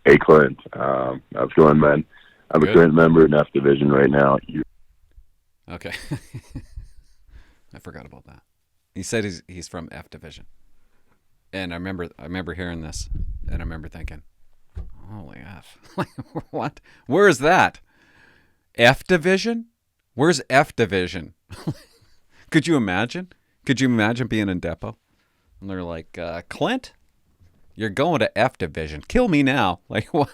Hey, Clint. How's it going, man? I'm Good. a current member in F Division right now. Okay. I forgot about that. He said he's from F Division. And I remember hearing this and I remember thinking, holy F. Like what? Where is that? F Division? Where's F Division? Could you imagine? Could you imagine being in depot? And they're like, Clint, you're going to F Division. Kill me now. Like what?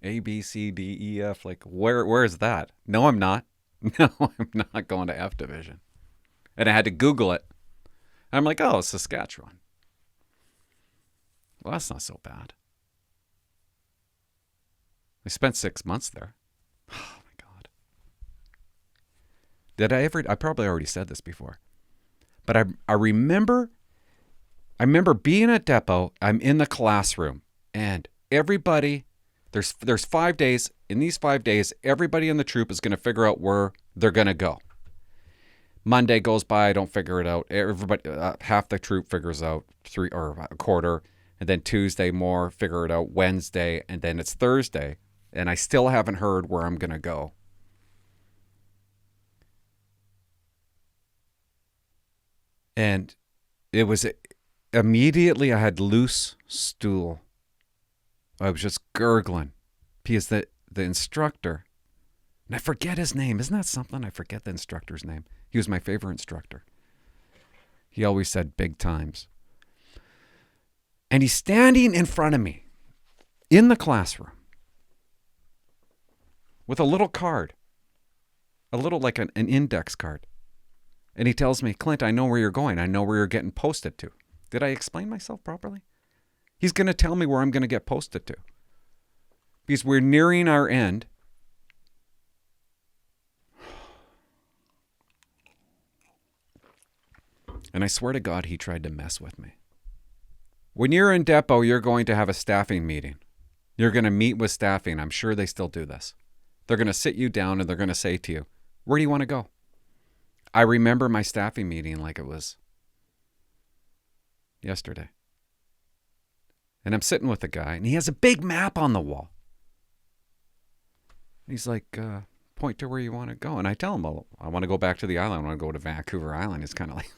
A, B, C, D, E, F. Like where is that? No, I'm not. No, I'm not going to F Division. And I had to Google it. I'm like, oh, it's Saskatchewan. Well, that's not so bad. I spent 6 months there. Oh my God. Did I ever? I probably already said this before. But I remember being at depot. I'm in the classroom and everybody, there's 5 days. In these 5 days, everybody in the troop is going to figure out where they're going to go. Monday goes by, I don't figure it out. Everybody, half the troop figures out three or a quarter, and then Tuesday more figure it out. Wednesday, and then it's Thursday, and I still haven't heard where I'm gonna go. And it was immediately I had loose stool. I was just gurgling because the instructor, and I forget his name. Isn't that something? I forget the instructor's name. He was my favorite instructor. He always said big times. And he's standing in front of me in the classroom with a little card, a little like an index card. And he tells me, Clint, I know where you're going. I know where you're getting posted to. Did I explain myself properly? He's going to tell me where I'm going to get posted to. Because we're nearing our end. And I swear to God, he tried to mess with me. When you're in depot, you're going to have a staffing meeting. You're going to meet with staffing. I'm sure they still do this. They're going to sit you down and they're going to say to you, where do you want to go? I remember my staffing meeting like it was yesterday. And I'm sitting with the guy and he has a big map on the wall. He's like, point to where you want to go. And I tell him, well, I want to go back to the island. I want to go to Vancouver Island. It's kind of like...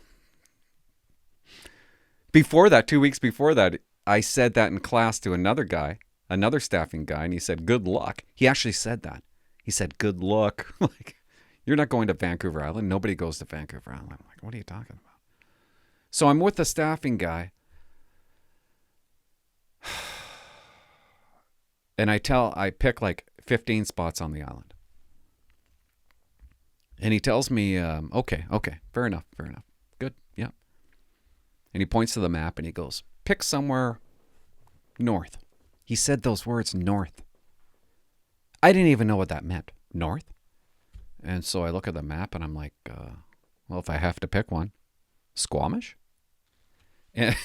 Before that, 2 weeks before that, I said that in class to another guy, another staffing guy, and he said, good luck. He actually said that. He said, good luck. Like, you're not going to Vancouver Island. Nobody goes to Vancouver Island. I'm like, what are you talking about? So I'm with the staffing guy. And I pick like 15 spots on the island. And he tells me, okay, fair enough. Good, yeah. And he points to the map and he goes, pick somewhere north. He said those words, north. I didn't even know what that meant, north. And so I look at the map and I'm like, well, if I have to pick one, Squamish? And,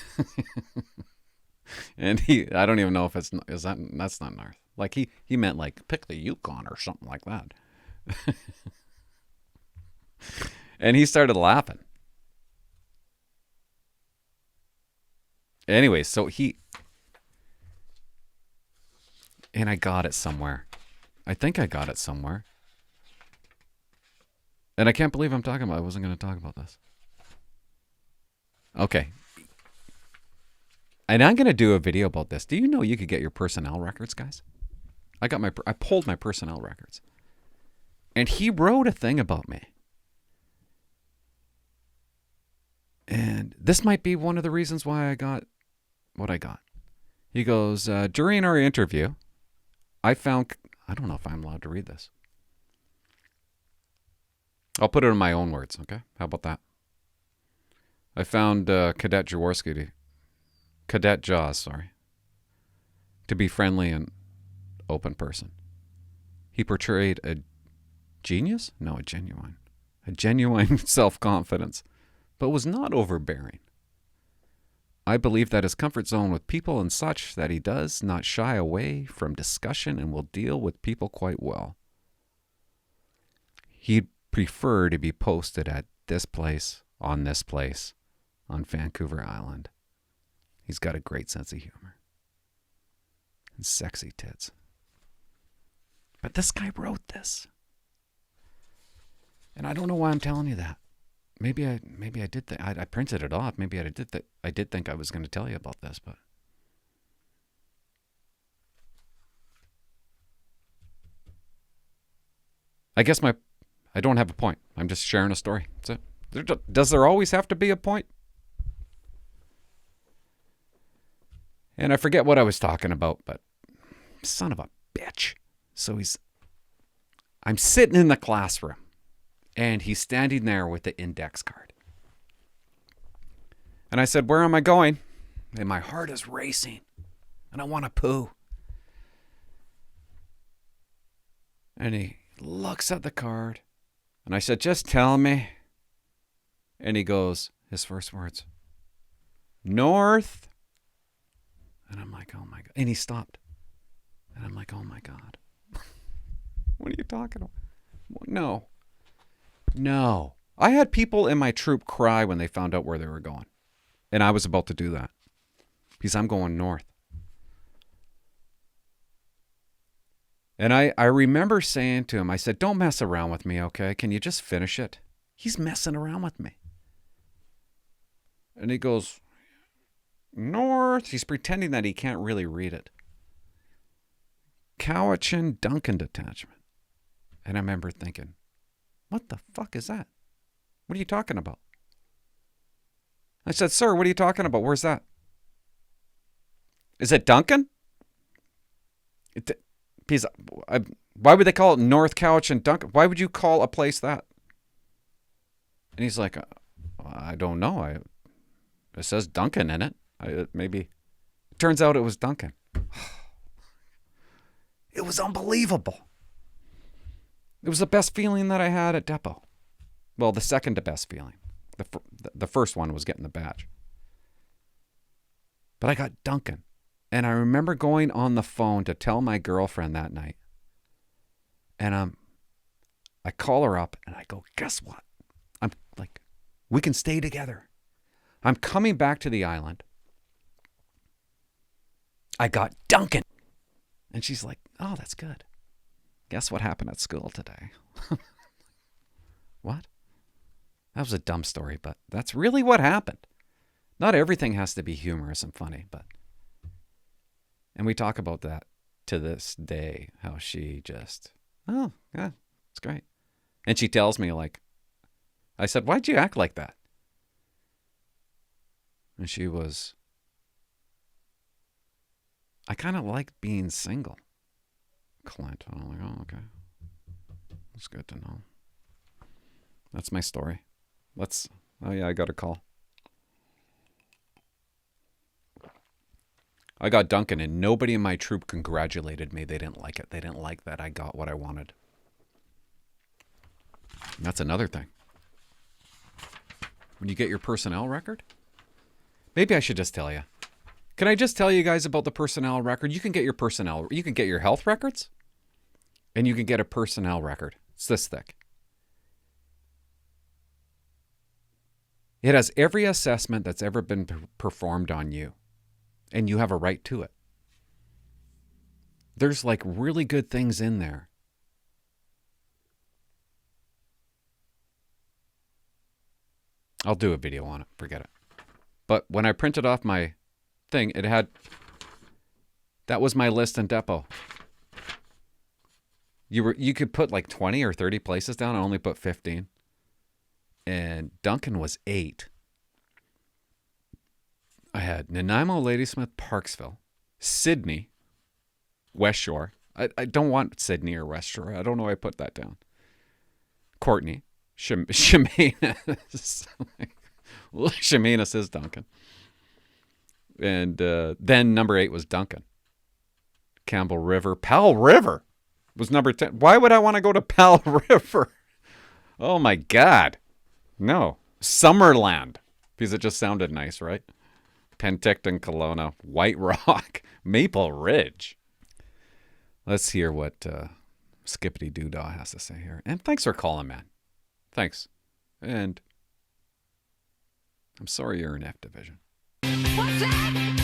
and I don't even know if that's not north. Like he meant like pick the Yukon or something like that. And he started laughing. Anyway, so and I got it somewhere. I think I got it somewhere. And I can't believe I'm talking about it. I wasn't going to talk about this. Okay. And I'm going to do a video about this. Do you know you could get your personnel records, guys? I pulled my personnel records. And he wrote a thing about me. And this might be one of the reasons why I got what I got. He goes, during our interview, I don't know if I'm allowed to read this. I'll put it in my own words, okay? How about that? I found Cadet Jaws, to be friendly and open person. He portrayed a genius? No, a genuine self-confidence, but was not overbearing. I believe that his comfort zone with people and such that he does not shy away from discussion and will deal with people quite well. He'd prefer to be posted at this place, on Vancouver Island. He's got a great sense of humor. and sexy tits. But this guy wrote this. And I don't know why I'm telling you that. Maybe I did I printed it off. Maybe I did think I was going to tell you about this, but I guess I don't have a point. I'm just sharing a story. That's it. Does there always have to be a point? And I forget what I was talking about, but son of a bitch. So I'm sitting in the classroom, and he's standing there with the index card. And I said, where am I going? And my heart is racing, and I want to poo. And he looks at the card, and I said, just tell me. And he goes, his first words, north. And I'm like, oh my God. And he stopped. And I'm like, oh my God. What are you talking about? No. I had people in my troop cry when they found out where they were going. And I was about to do that. Because I'm going north. And I remember saying to him, I said, don't mess around with me, okay? Can you just finish it? He's messing around with me. And he goes, north. He's pretending that he can't really read it. Cowichan Duncan Detachment. And I remember thinking, what the fuck is that? What are you talking about? I said, sir, what are you talking about? Where's that? Is it Duncan? Why would they call it North Cowichan Duncan? Why would you call a place that? And he's like, I don't know. It says Duncan in it. Maybe. Turns out it was Duncan. It was unbelievable. It was the best feeling that I had at Depot. Well, the second to best feeling. The first one was getting the badge. But I got Duncan. And I remember going on the phone to tell my girlfriend that night. And I call her up and I go, guess what? I'm like, we can stay together. I'm coming back to the island. I got Duncan. And she's like, oh, that's good. Guess what happened at school today? What? That was a dumb story, but that's really what happened. Not everything has to be humorous and funny, but... And we talk about that to this day, how she just, oh, yeah, it's great. And she tells me, like, I said, why'd you act like that? And she was, I kind of like being single, Clint. I'm like, oh, okay. That's good to know. That's my story. Oh yeah, I got a call. I got Duncan, and nobody in my troop congratulated me. They didn't like it. They didn't like that I got what I wanted. And that's another thing. When you get your personnel record, maybe I should just tell you. Can I just tell you guys about the personnel record? You can get your health records, and you can get a personnel record. It's this thick. It has every assessment that's ever been performed on you. And you have a right to it. There's like really good things in there. I'll do a video on it. Forget it. But when I printed off my thing, that was my list in Depot. You could put like 20 or 30 places down. I only put 15. And Duncan was 8. I had Nanaimo, Ladysmith, Parksville, Sydney, West Shore. I don't want Sydney or West Shore. I don't know why I put that down. Courtney, Chemainus. Chemainus is Duncan. And then number 8 was Duncan. Campbell River. Powell River was number 10. Why would I want to go to Powell River? Oh my God. No. Summerland. Because it just sounded nice, right? Penticton, Kelowna, White Rock, Maple Ridge. Let's hear what Skippity Doodah has to say here. And thanks for calling, man. Thanks. And I'm sorry you're in F Division. What's that?